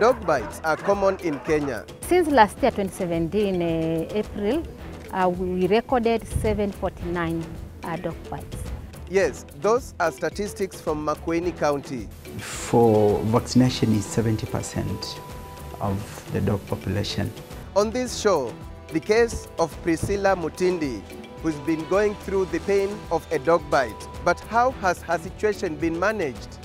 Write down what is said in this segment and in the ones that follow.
Dog bites are common in Kenya. Since last year, 2017, April, we recorded 749 dog bites. Yes, those are statistics from Makueni County. For vaccination is 70% of the dog population. On this show, the case of Priscilla Mutindi, who's been going through the pain of a dog bite. But how has her situation been managed?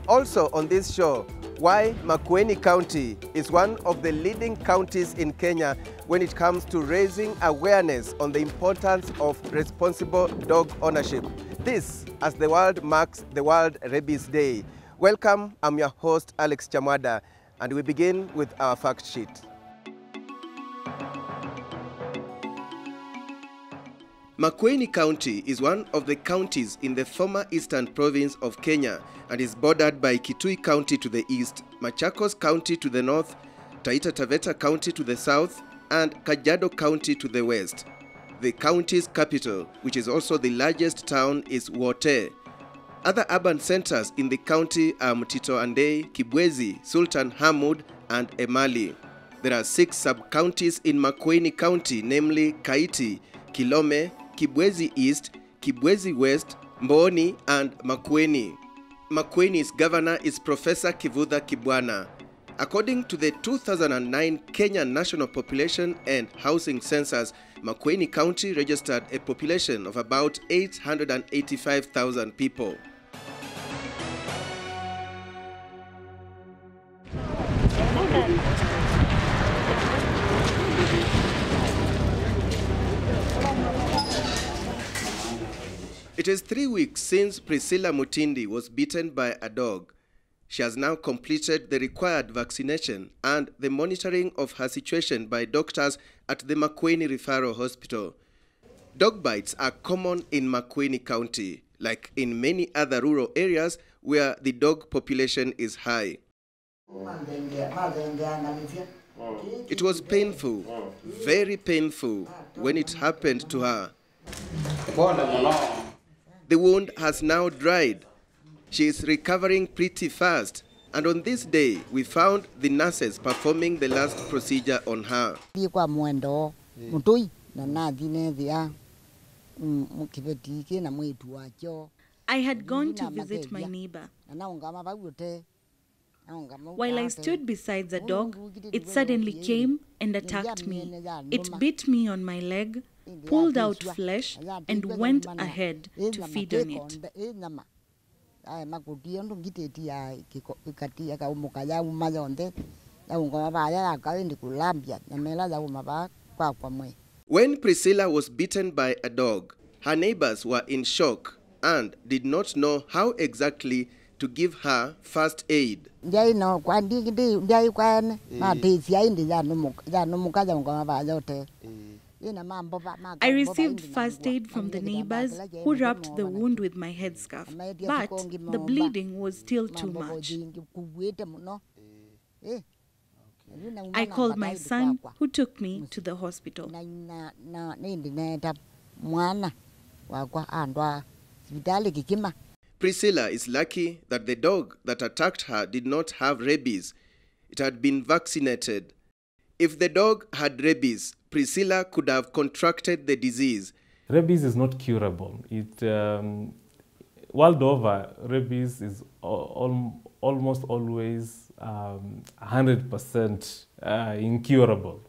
Also on this show, why Makueni County is one of the leading counties in Kenya when it comes to raising awareness on the importance of responsible dog ownership. This as the world marks the World Rabies Day. Welcome, I'm your host Alex Chamwada, and we begin with our fact sheet. Makueni County is one of the counties in the former eastern province of Kenya and is bordered by Kitui County to the east, Machakos County to the north, Taita Taveta County to the south, and Kajiado County to the west. The county's capital, which is also the largest town, is Wote. Other urban centers in the county are Mtito Andei, Kibwezi, Sultan Hamud, and Emali. There are 6 sub-counties in Makueni County, namely Kaiti, Kilome, Kibwezi East, Kibwezi West, Mboni, and Makueni. Makueni's governor is Professor Kivutha Kibwana. According to the 2009 Kenya National Population and Housing Census, Makueni County registered a population of about 885,000 people. It is 3 weeks since Priscilla Mutindi was bitten by a dog. She has now completed the required vaccination and the monitoring of her situation by doctors at the Makueni Referral Hospital. Dog bites are common in Makueni County, like in many other rural areas where the dog population is high. It was painful, very painful, when it happened to her. The wound has now dried. She is recovering pretty fast, and on this day, we found the nurses performing the last procedure on her. I had gone to visit my neighbor. While I stood beside the dog, it suddenly came and attacked me. It bit me on my leg, pulled out flesh, and went ahead to feed on it. When Priscilla was bitten by a dog, her neighbors were in shock and did not know how exactly to give her first aid. I received first aid from the neighbors who wrapped the wound with my headscarf, but the bleeding was still too much. I called my son, who took me to the hospital. Priscilla is lucky that the dog that attacked her did not have rabies. It had been vaccinated. If the dog had rabies, Priscilla could have contracted the disease. Rabies is not curable. World over, rabies is almost always 100% incurable,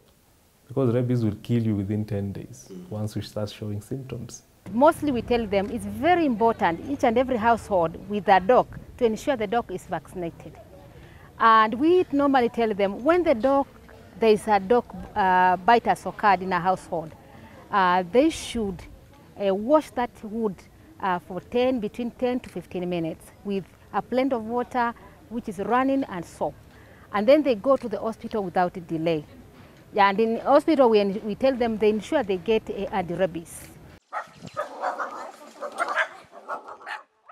because rabies will kill you within 10 days once you start showing symptoms. Mostly we tell them it's very important, each and every household with a dog, to ensure the dog is vaccinated. And we normally tell them when there is a dog bite has occurred in a household, they should wash that wound for between 10 to 15 minutes with a plenty of water which is running and soap. And then they go to the hospital without a delay. Yeah, and in hospital we tell them they ensure they get anti-rabies.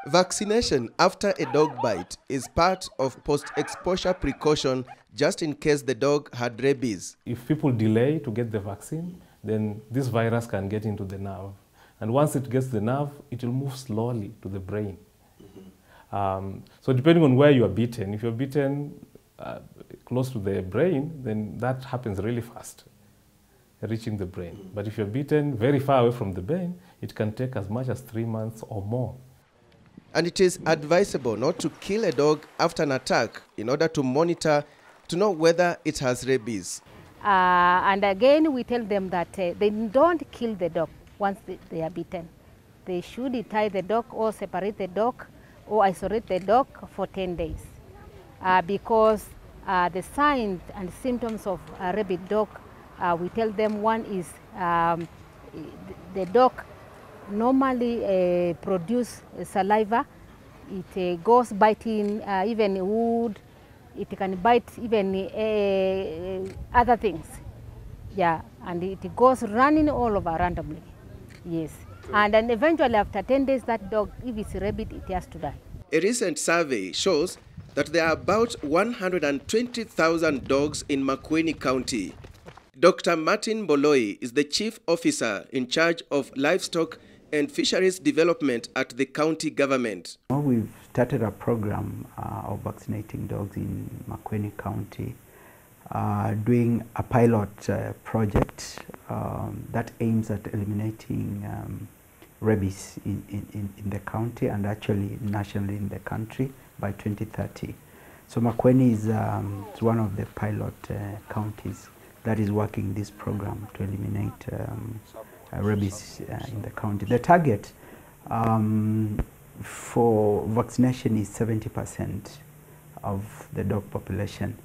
Vaccination after a dog bite is part of post-exposure precaution just in case the dog had rabies. If people delay to get the vaccine, then this virus can get into the nerve And once it gets the nerve, it will move slowly to the brain. So depending on where you are bitten, if you're bitten close to the brain, then that happens really fast, reaching the brain. But if you're bitten very far away from the brain, it can take as much as 3 months or more. And it is advisable not to kill a dog after an attack in order to monitor to know whether it has rabies. And again, we tell them that they don't kill the dog once they are bitten. They should tie the dog or separate the dog or isolate the dog for 10 days. Because the signs and symptoms of a rabid dog, we tell them one is the dog normally produce saliva. It goes biting even wood. It can bite even other things. Yeah, and it goes running all over randomly. Yes. And then eventually after 10 days, that dog, if it's rabid, it has to die. A recent survey shows that there are about 120,000 dogs in Makueni County. Dr. Martin Boloi is the chief officer in charge of livestock and fisheries development at the county government. We've started a program of vaccinating dogs in Makueni County, doing a pilot project that aims at eliminating rabies in the county and actually nationally in the country by 2030. So Makueni is one of the pilot counties that is working this program to eliminate rabies in the county. The target for vaccination is 70% of the dog population.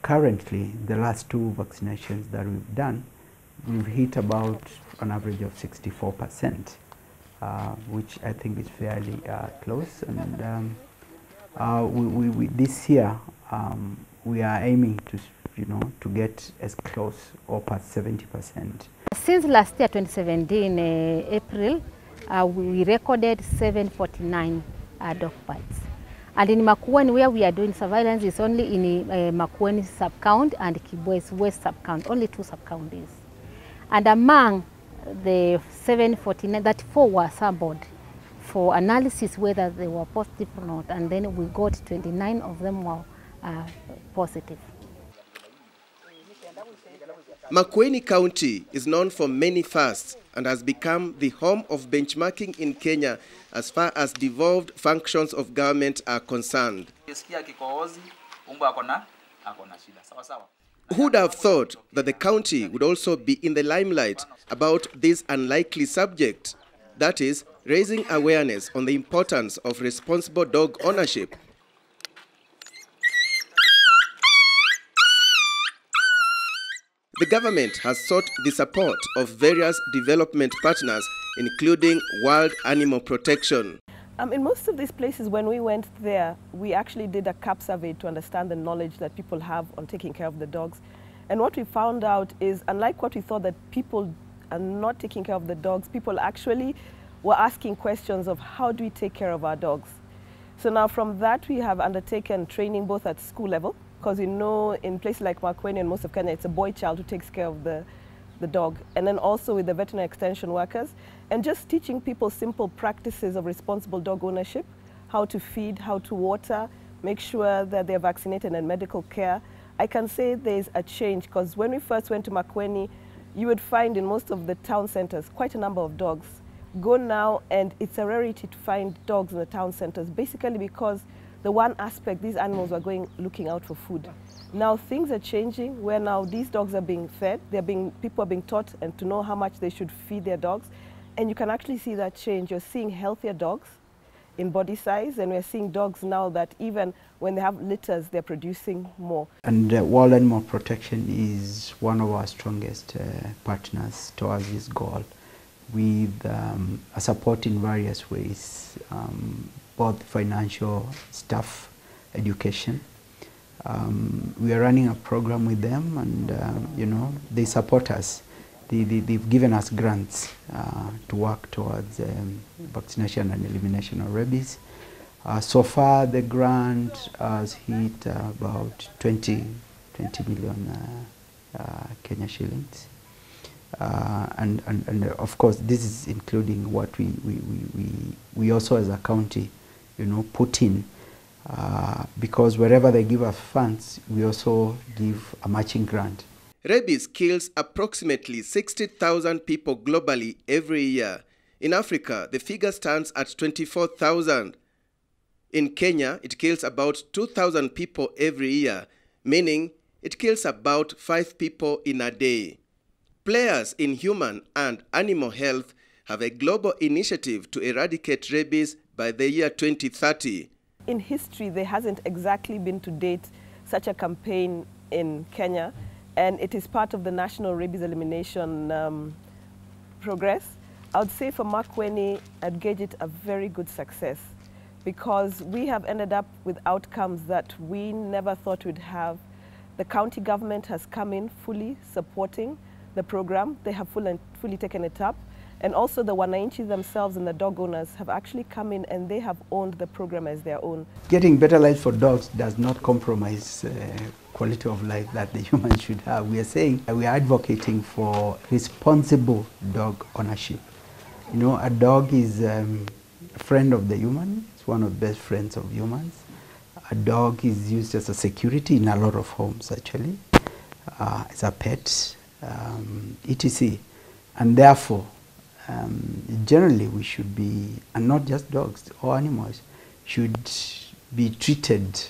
Currently, the last 2 vaccinations that we've done, we've hit about an average of 64%, which I think is fairly close. And this year, we are aiming to, to get as close or past 70%. Since last year, 2017, April, we recorded 749 dog bites. And in Makueni, where we are doing surveillance, is only in Makueni Sub County and Kibwezi West Sub County, only 2 sub counties. And among the 749, that 4 were sampled for analysis whether they were positive or not. And then we got 29 of them were positive. Makueni County is known for many fasts and has become the home of benchmarking in Kenya as far as devolved functions of government are concerned. Who would have thought that the county would also be in the limelight about this unlikely subject? That is, raising awareness on the importance of responsible dog ownership. The government has sought the support of various development partners, including World Animal Protection. In most of these places, when we went there, we actually did a CAP survey to understand the knowledge that people have on taking care of the dogs. And what we found out is, unlike what we thought that people are not taking care of the dogs, people actually were asking questions of how do we take care of our dogs. So now from that, we have undertaken training both at school level, because in places like Makueni and most of Kenya, it's a boy child who takes care of the dog. And then also with the veterinary extension workers, and just teaching people simple practices of responsible dog ownership, how to feed, how to water, make sure that they're vaccinated and medical care. I can say there's a change, because when we first went to Makueni, you would find in most of the town centers quite a number of dogs. Go now and it's a rarity to find dogs in the town centers, basically because the one aspect, these animals were looking out for food. Now things are changing where now these dogs are being fed, people are being taught and to know how much they should feed their dogs. And you can actually see that change. You're seeing healthier dogs in body size, and we're seeing dogs now that even when they have litters, they're producing more. And World Animal Protection is one of our strongest partners towards this goal, with a support in various ways, both financial, staff, education. We are running a program with them, and they support us. They've given us grants to work towards vaccination and elimination of rabies. So far, the grant has hit about 20 million Kenya shillings. And of course, this is including what we also as a county, put in, because wherever they give us funds, we also give a matching grant. Rabies kills approximately 60,000 people globally every year. In Africa, the figure stands at 24,000. In Kenya, it kills about 2,000 people every year, meaning it kills about 5 people in a day. Players in human and animal health have a global initiative to eradicate rabies by the year 2030. In history, there hasn't exactly been to date such a campaign in Kenya, and it is part of the National Rabies Elimination Progress. I would say for Makueni, I'd gauge it a very good success, because we have ended up with outcomes that we never thought we'd have. The county government has come in fully supporting the program. They have fully taken it up. And also the wananchi themselves and the dog owners have actually come in and they have owned the program as their own. Getting better life for dogs does not compromise quality of life that the humans should have. We are saying we are advocating for responsible dog ownership. A dog is a friend of the human. It's one of the best friends of humans. A dog is used as a security in a lot of homes, actually, as a pet, etc. And therefore, generally we should be, and not just dogs, all animals, should be treated,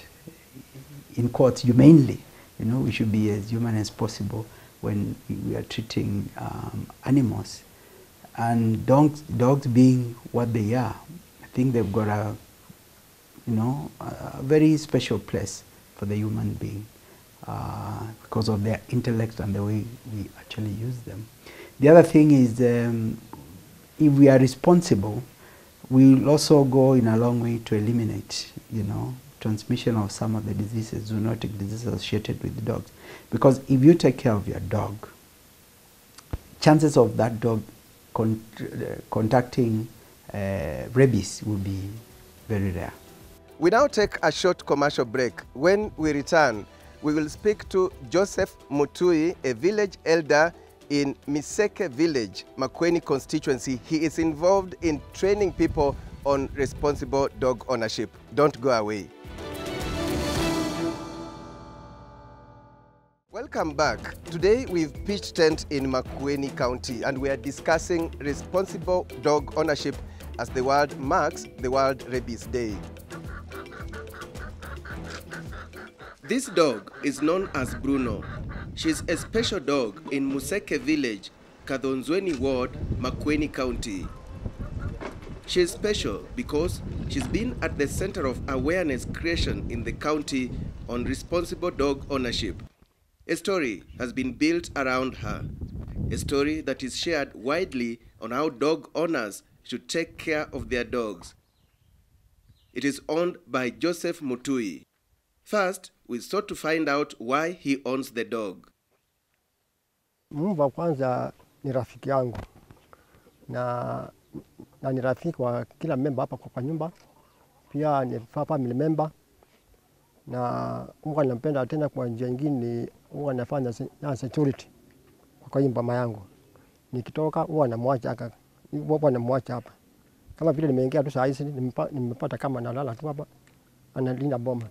in quotes, humanely. We should be as human as possible when we are treating animals. And dogs being what they are, I think they've got a very special place for the human being because of their intellect and the way we actually use them. The other thing is, if we are responsible, we'll also go in a long way to eliminate, transmission of some of the diseases, zoonotic diseases associated with dogs. Because if you take care of your dog, chances of that dog contacting rabies will be very rare. We now take a short commercial break. When we return, we will speak to Joseph Mutui, a village elder in Miseke village, Makueni constituency. He is involved in training people on responsible dog ownership. Don't go away. Welcome back. Today we've pitched tent in Makueni County and we are discussing responsible dog ownership as the world marks the World Rabies Day. This dog is known as Bruno. She's a special dog in Miseke village, Kadhonzweni ward, Makueni County. She is special because she's been at the center of awareness creation in the county on responsible dog ownership. A story has been built around her, a story that is shared widely on how dog owners should take care of their dogs. It is owned by Joseph Mutui. First, we sought to find out why he owns the dog. Mbwa kwanza ni rafiki yangu na ni rafiki wa kila member hapa kwa nyumba. Pia ni family member na mbwa nampenda tena kwa njia nyingine, huwa nafanya security kwa nyumba yangu. Nikitoka huwa namwacha hapa. Kama vile nimeingia tu saa hizi nimepata kama nalala tu hapa analinda boma.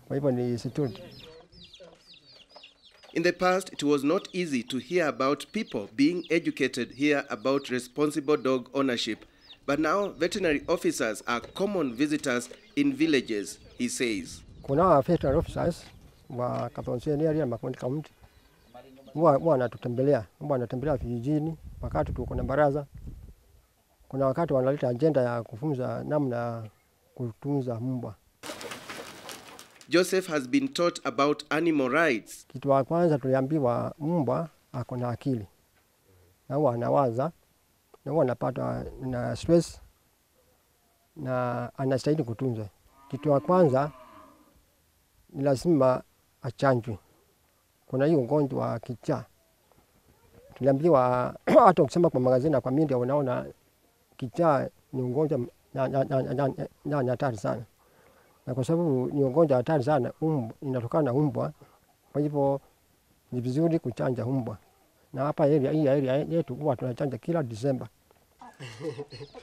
Kwa hivyo ni security. In the past, it was not easy to hear about people being educated here about responsible dog ownership. But now, veterinary officers are common visitors in villages, he says. Kuna veterinary officers wa Kadhonzweni area Makueni County. Huwa wanatembelea vijijini wakati tuko na baraza. Kuna wakati wanaleta agenda ya kufunza namna kutunza mbwa. Joseph has been taught about animal rights. Kitu wa kwanza tuliambiwa mbwa ako na akili. Na huwa anawaza, na huwa anapata na stress na anastahili kutunzwa. Kitu wa kwanza ni lazima achanjwe. Kuna hiyo ugonjwa wa kichaa. Tuliambiwa hata ukisema kwa magazini na kwa media unaona kichaa ni ugonjwa na hatari sana. Na kwa sababu ni ugonjwa hatari sana, inatokana na mbwa. Kwa hivyo ni vizuri kuchanja mbwa. Na hapa hii area yetu huwa tunachanja kila December.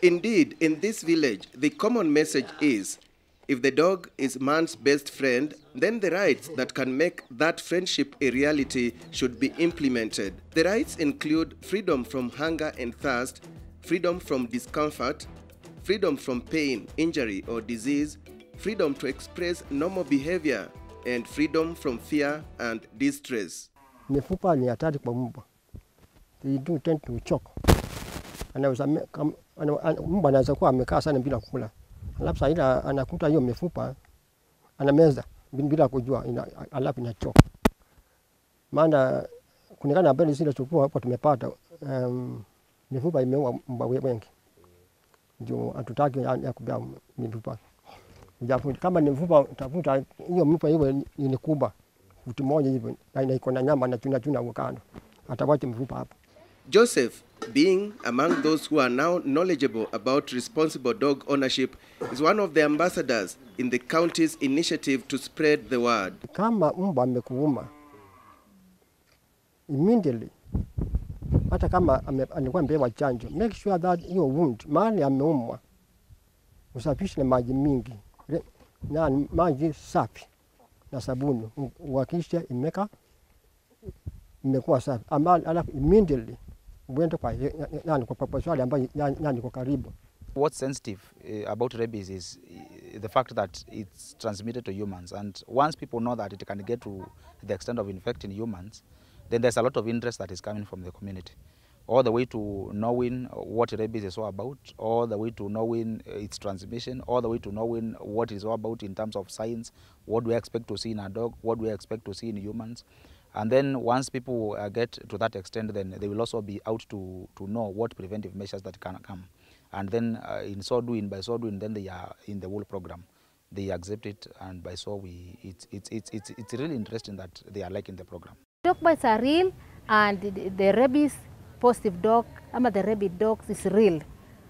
Indeed, in this village, the common message is, if the dog is man's best friend, then the rights that can make that friendship a reality should be implemented. The rights include freedom from hunger and thirst, freedom from discomfort, freedom from pain, injury, or disease, freedom to express normal behavior, and freedom from fear and distress. Mifupa ni hatari kwa mbwa. They do tend to choke. Mbwa anaweza kuwa amekaa sana bila kula. Alafu saa anakuta hiyo mifupa anameza bila kujua, alafu inachoka. Maana kulingana na habari zile tulikuwa hapo tumepata, mifupa imeua mbwa wengi. Ndio hatutaki ya kubia mifupa. Kama ni mfupa utafuta hiyo mifupa iwe ni kubwa, futi moja hivyo, na iko na nyama na tuna ukando. Atawacha mifupa hapo. Joseph, being among those who are now knowledgeable about responsible dog ownership, is one of the ambassadors in the county's initiative to spread the word. Kama mbwa amekuuma, immediately, hata kama alikuwa amepewa chanjo, make sure that hiyo wound, mahali ameumwa, usafishe na maji mingi, na maji safi na sabuni, uhakikishe imekuwa safi. Alafu immediately uende kwa papaswali ambayo kwa karibu. What's sensitive about rabies is the fact that it's transmitted to humans, and once people know that it can get to the extent of infecting humans, then there's a lot of interest that is coming from the community, all the way to knowing what rabies is all about, all the way to knowing its transmission, all the way to knowing what it's all about in terms of science, what do we expect to see in a dog, what do we expect to see in humans. And then once people get to that extent, then they will also be out to know what preventive measures that can come. And then by so doing, then they are in the whole program. They accept it, and by so it's really interesting that they are liking the program. Dog bites are real, and the rabies positive dog, the rabid dogs is real,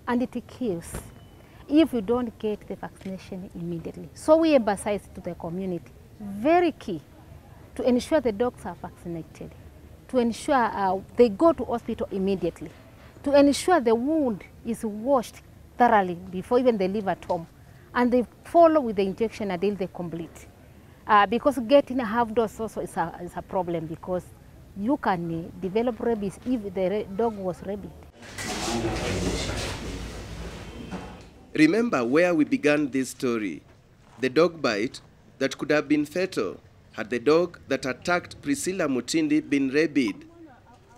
and it kills if you don't get the vaccination immediately. So we emphasize to the community, very key, to ensure the dogs are vaccinated, to ensure they go to hospital immediately, to ensure the wound is washed thoroughly before even they leave at home, and they follow with the injection until they complete. Because getting a half dose also is a problem, because you can develop rabies if the dog was rabid. Remember where we began this story. The dog bite that could have been fatal had the dog that attacked Priscilla Mutindi been rabid.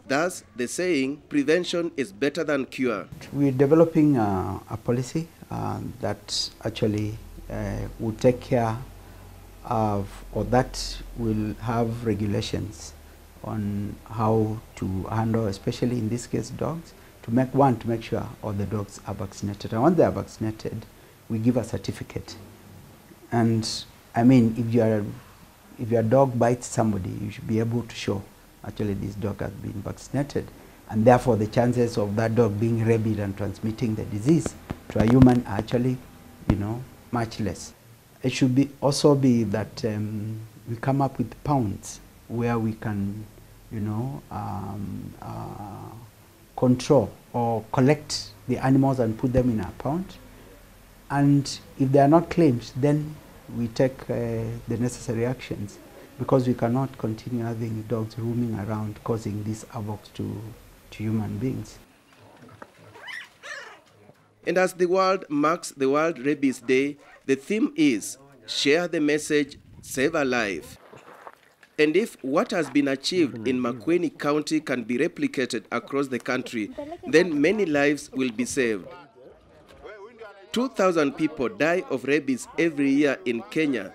Thus, the saying, prevention is better than cure. We're developing a policy that actually will take care of, or that will have regulations on how to handle, especially in this case, dogs, to make sure all the dogs are vaccinated. And once they are vaccinated, we give a certificate. And I mean, if your dog bites somebody, you should be able to show, actually, this dog has been vaccinated. And therefore, the chances of that dog being rabid and transmitting the disease to a human are actually, much less. It should also be that we come up with pounds where we can, control or collect the animals and put them in a pound. And if they are not claimed, then we take the necessary actions, because we cannot continue having dogs roaming around causing these havoc to human beings. And as the world marks the World Rabies Day, the theme is share the message, save a life. And if what has been achieved in Makueni County can be replicated across the country, then many lives will be saved. 2,000 people die of rabies every year in Kenya,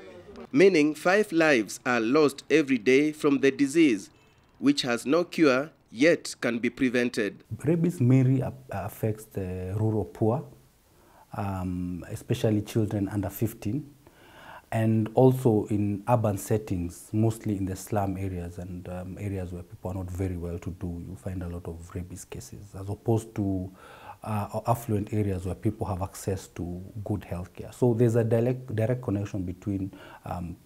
meaning 5 lives are lost every day from the disease, which has no cure yet can be prevented. Rabies mainly affects the rural poor, especially children under 15. And also in urban settings, mostly in the slum areas and areas where people are not very well to do, you find a lot of rabies cases, as opposed to affluent areas where people have access to good healthcare. So there's a direct connection between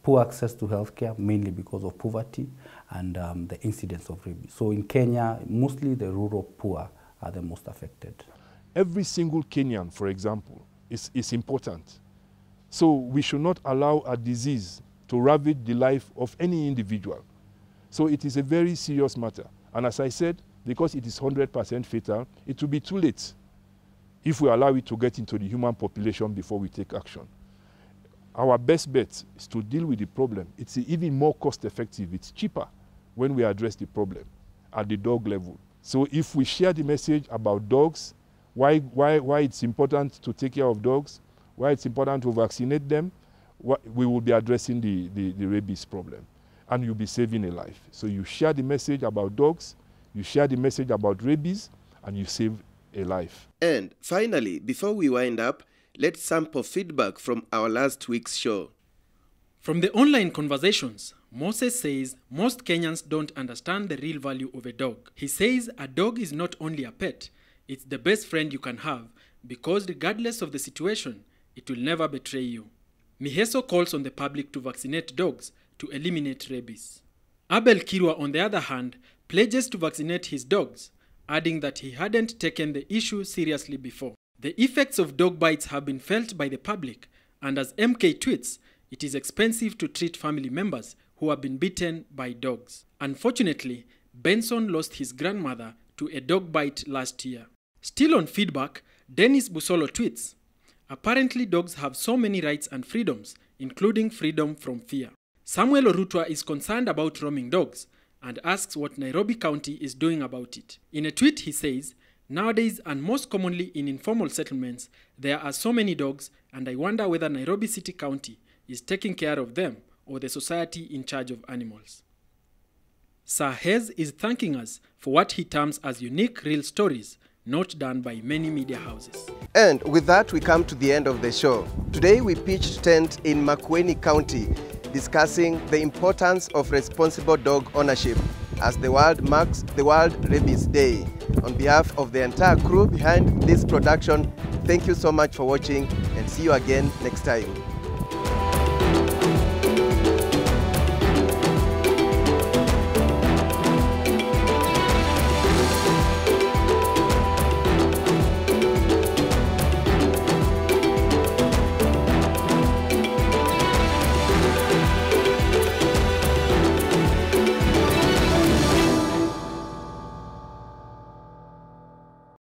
poor access to healthcare, mainly because of poverty, and the incidence of rabies. So in Kenya, mostly the rural poor are the most affected. Every single Kenyan, for example, is important. So we should not allow a disease to ravage the life of any individual. So it is a very serious matter. And as I said, because it is 100% fatal, it will be too late if we allow it to get into the human population before we take action. Our best bet is to deal with the problem. It's even more cost effective. It's cheaper when we address the problem at the dog level. So if we share the message about dogs, why it's important to take care of dogs, why it's important to vaccinate them, we will be addressing the rabies problem, and you'll be saving a life. So you share the message about dogs, you share the message about rabies, and you save a life. And finally, before we wind up, let's sample feedback from our last week's show. From the online conversations, Moses says most Kenyans don't understand the real value of a dog. He says a dog is not only a pet, it's the best friend you can have, because regardless of the situation, it will never betray you. Miheso calls on the public to vaccinate dogs to eliminate rabies. Abel Kirwa, on the other hand, pledges to vaccinate his dogs, adding that he hadn't taken the issue seriously before. The effects of dog bites have been felt by the public, and as MK tweets, it is expensive to treat family members who have been bitten by dogs. Unfortunately, Benson lost his grandmother to a dog bite last year. Still on feedback, Dennis Busolo tweets, apparently dogs have so many rights and freedoms, including freedom from fear. Samuel Orutwa is concerned about roaming dogs and asks what Nairobi County is doing about it. In a tweet he says, nowadays and most commonly in informal settlements, there are so many dogs and I wonder whether Nairobi City County is taking care of them or the society in charge of animals. Sir Hez is thanking us for what he terms as unique real stories not done by many media houses. And with that, we come to the end of the show. Today, we pitched tent in Makueni County, discussing the importance of responsible dog ownership as the world marks the World Rabies Day. On behalf of the entire crew behind this production, thank you so much for watching and see you again next time.